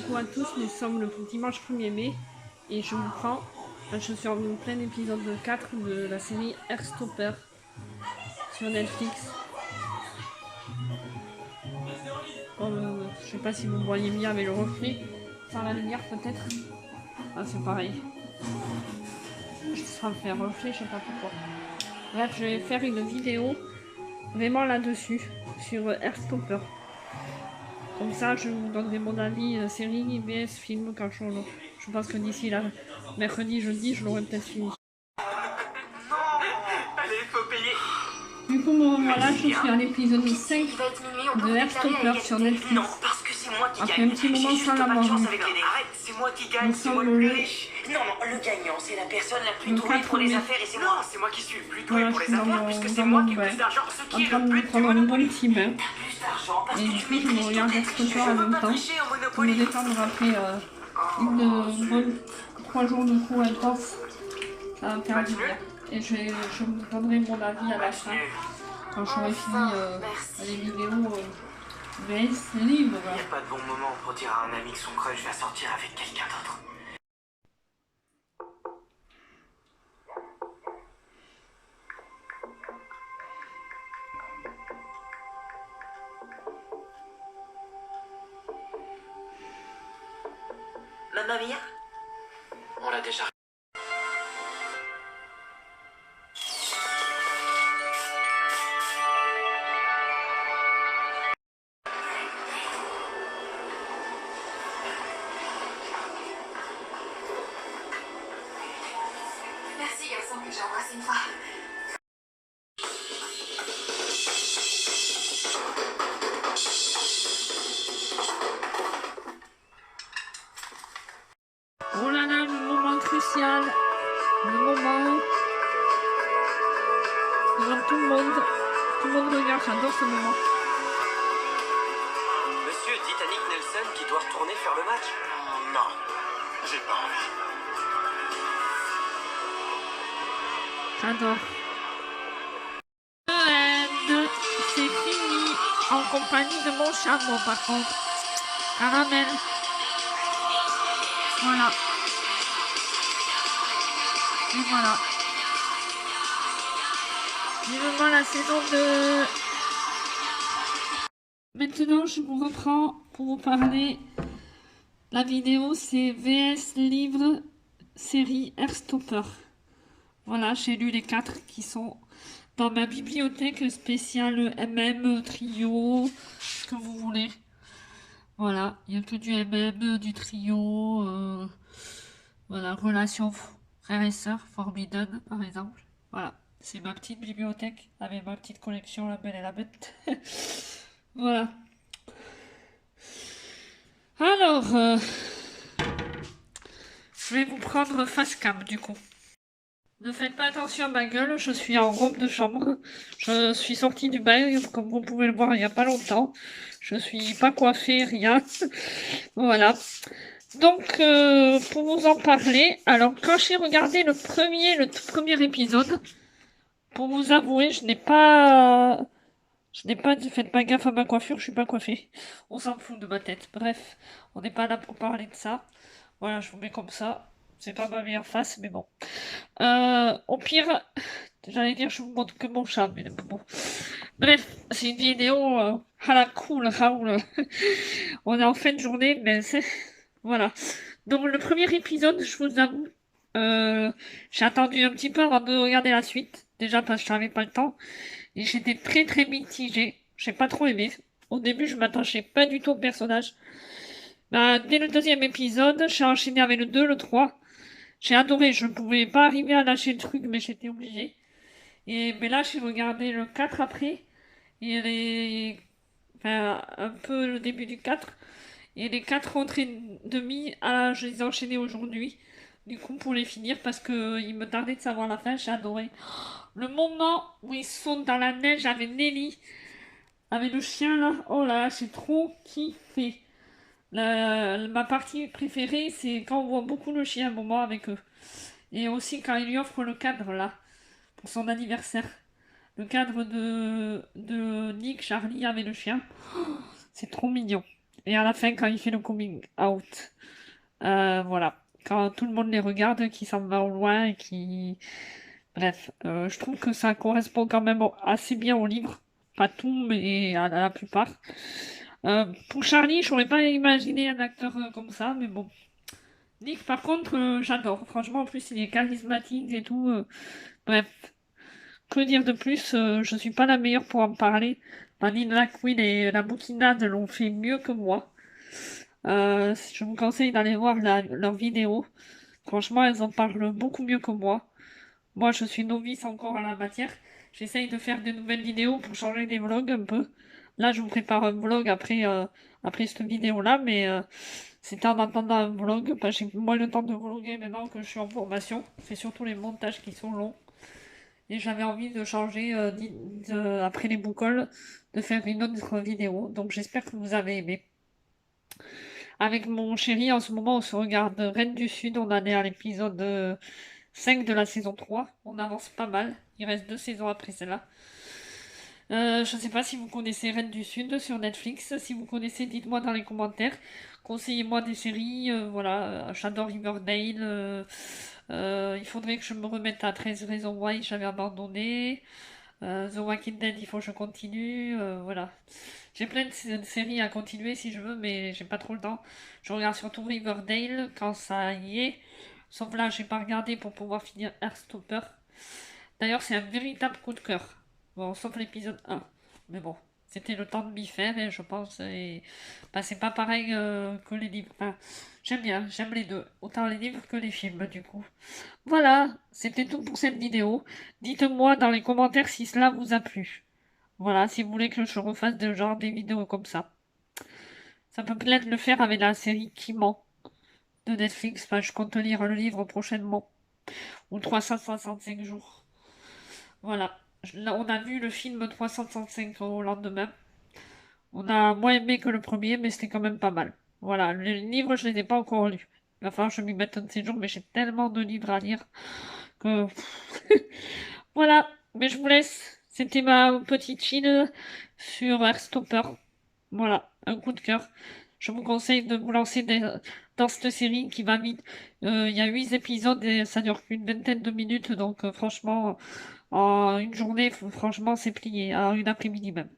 coucou à tous, nous sommes le dimanche 1er mai et je vous prends, je suis en plein épisode 4 de la série Heartstopper sur Netflix. Je sais pas si vous voyez bien avec le reflet, sans la lumière peut-être. Ah c'est pareil. Ça me fait un reflet, je sais pas pourquoi. Bref, je vais faire une vidéo vraiment là-dessus, sur Heartstopper. Comme ça, je vous donnerai mon avis série, vs film, quand je pense que d'ici là, mercredi, jeudi, je l'aurai peut-être fini. Allez, faut payer. Du coup, voilà, je suis à l'épisode 5 de Heartstopper sur Netflix. Non, parce que c'est moi qui Après gagne. un petit moment J'ai juste sans pas de l'avoir chance vu. avec les dés. Arrête, c'est moi qui gagne, Nous c'est moi sommes le plus le- riche. Non, le gagnant, c'est la personne la plus le douée pour les 4 mai. affaires et c'est moi. C'est moi qui suis le plus doué Voilà, pour je les suis affaires dans puisque c'est mon moi qui ai bain, plus d'argent, ce en qui est train le de but me du prendre un bon Monopoly. petit bain. T'as plus d'argent parce Et que du tu coup, je me maîtrises regarde toutes les Heartstopper triches. en Je peux même pas temps. tricher au Pour me Monopoly. détendre après une bonne 3 jours de cours intense. Ça va me faire du bien. Et je vous donnerai mon avis à la fin. Quand j'aurai fini les vidéos VS livres. Il n'y a pas de bon moment pour dire à un ami que son crush va sortir avec quelqu'un d'autre. Mamma mia? On l'a déjà. Merci garçon, j'ai embrassé une fois. Oh là là, le moment crucial. Le moment. Devant tout le monde regarde, j'adore ce moment. Monsieur Titanic Nelson qui doit retourner faire le match? Non, j'ai pas envie. J'adore. And c'est fini. En compagnie de mon chameau par contre. Caramel. Voilà. Et voilà. Vivement la saison 2. Maintenant, je vous reprends pour vous parler. La vidéo, c'est VS livre série Heartstopper. Voilà, j'ai lu les 4 qui sont dans ma bibliothèque spéciale MM, trio, ce que vous voulez. Voilà, il n'y a que du MM, du trio, voilà, relation frères et sœurs, Forbidden par exemple. Voilà, c'est ma petite bibliothèque avec ma petite collection La Belle et la Bête. Voilà. Alors, je vais vous prendre face cam du coup. Ne faites pas attention à ma gueule, je suis en robe de chambre. Je suis sortie du bain, comme vous pouvez le voir, il n'y a pas longtemps. Je suis pas coiffée, rien. Voilà. Donc, pour vous en parler, alors quand j'ai regardé le tout premier épisode, pour vous avouer, faites pas gaffe à ma coiffure, je suis pas coiffée. On s'en fout de ma tête. Bref, on n'est pas là pour parler de ça. Voilà, je vous mets comme ça. C'est pas ma meilleure face, mais bon. Au pire, j'allais dire je vous montre que mon chat, mais bon. Bref, c'est une vidéo à la cool, Raoul. On est en fin de journée, mais c'est... Voilà. Donc le premier épisode, je vous avoue, j'ai attendu un petit peu avant de regarder la suite. Déjà parce que j'avais pas le temps. Et j'étais très très mitigée. J'ai pas trop aimé. Au début, je m'attachais pas du tout au personnage. Bah, dès le deuxième épisode, j'ai enchaîné avec le 2, le 3. J'ai adoré, je ne pouvais pas arriver à lâcher le truc, mais j'étais obligée. Mais là, j'ai regardé le 4 après, enfin, un peu le début du 4, et les 4 autres et demi, je les ai enchaînés aujourd'hui, du coup, pour les finir, parce que il me tardait de savoir la fin, j'ai adoré. Le moment où ils sont dans la neige avec Nelly, avec le chien là, oh là, j'ai trop kiffé. Ma partie préférée, c'est quand on voit beaucoup le chien à un moment avec eux. Et aussi quand il lui offre le cadre là, pour son anniversaire. Le cadre de Nick, Charlie avec le chien. C'est trop mignon. Et à la fin, quand il fait le coming out, voilà. Quand tout le monde les regarde, qui s'en va au loin et qui... Bref, je trouve que ça correspond quand même assez bien au livre. Pas tout, mais à la plupart. Pour Charlie, j'aurais pas imaginé un acteur comme ça, mais bon. Nick, par contre, j'adore. Franchement, en plus, il est charismatique et tout. Bref, que dire de plus? Je suis pas la meilleure pour en parler. Nina Quinn et la bouquinade l'ont fait mieux que moi. Je vous conseille d'aller voir leurs vidéos. Franchement, elles en parlent beaucoup mieux que moi. Moi, je suis novice encore à la matière. J'essaye de faire de nouvelles vidéos pour changer des vlogs un peu. Là, je vous prépare un vlog après cette vidéo-là, mais c'était en attendant un vlog. J'ai moins le temps de vlogger maintenant que je suis en formation. C'est surtout les montages qui sont longs. Et j'avais envie de changer après les boucoles, de faire une autre vidéo. Donc j'espère que vous avez aimé. Avec mon chéri, en ce moment, on se regarde Reine du Sud. On en est à l'épisode 5 de la saison 3. On avance pas mal. Il reste 2 saisons après celle-là. Je ne sais pas si vous connaissez Reine du Sud sur Netflix. Si vous connaissez, dites-moi dans les commentaires. Conseillez-moi des séries. Voilà, j'adore Riverdale. Il faudrait que je me remette à 13 raisons why j'avais abandonné. The Walking Dead, il faut que je continue. Voilà. J'ai plein de séries à continuer si je veux, mais j'ai pas trop le temps. Je regarde surtout Riverdale quand ça y est. Sauf là, j'ai pas regardé pour pouvoir finir Heartstopper. D'ailleurs, c'est un véritable coup de cœur. Bon, sauf l'épisode 1. Mais bon, c'était le temps de m'y faire et je pense. Et... Bah, c'est pas pareil que les livres. Enfin, j'aime bien, j'aime les deux. Autant les livres que les films, du coup. Voilà, c'était tout pour cette vidéo. Dites-moi dans les commentaires si cela vous a plu. Voilà, si vous voulez que je refasse de genre des vidéos comme ça. Ça peut peut-être le faire avec la série Qui ment de Netflix. Enfin, je compte lire le livre prochainement. Ou 365 jours. Voilà. Là, on a vu le film 365 au lendemain. On a moins aimé que le premier, mais c'était quand même pas mal. Voilà, le livre, je ne les ai pas encore lus. Il va falloir que je m'y mette un de ces jours, mais j'ai tellement de livres à lire que... Voilà, mais je vous laisse. C'était ma petite chill sur Heartstopper. Voilà, un coup de cœur. Je vous conseille de vous lancer dans cette série qui va vite. Il y a 8 épisodes et ça dure qu'une vingtaine de minutes, donc franchement, en une journée, franchement, c'est plié, à une après-midi même.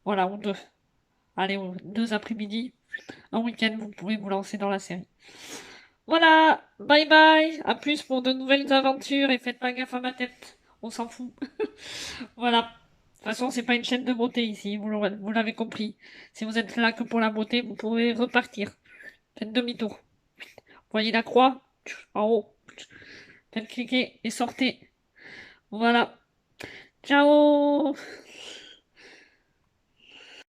Voilà, ou deux. Allez, ou 2 après-midi, un week-end, vous pouvez vous lancer dans la série. Voilà, bye bye, à plus pour de nouvelles aventures et faites pas gaffe à ma tête, on s'en fout. Voilà. De toute façon, c'est pas une chaîne de beauté ici, vous l'avez compris. Si vous êtes là que pour la beauté, vous pouvez repartir. Faites demi-tour. Voyez la croix en haut. Faites cliquer et sortez. Voilà. Ciao!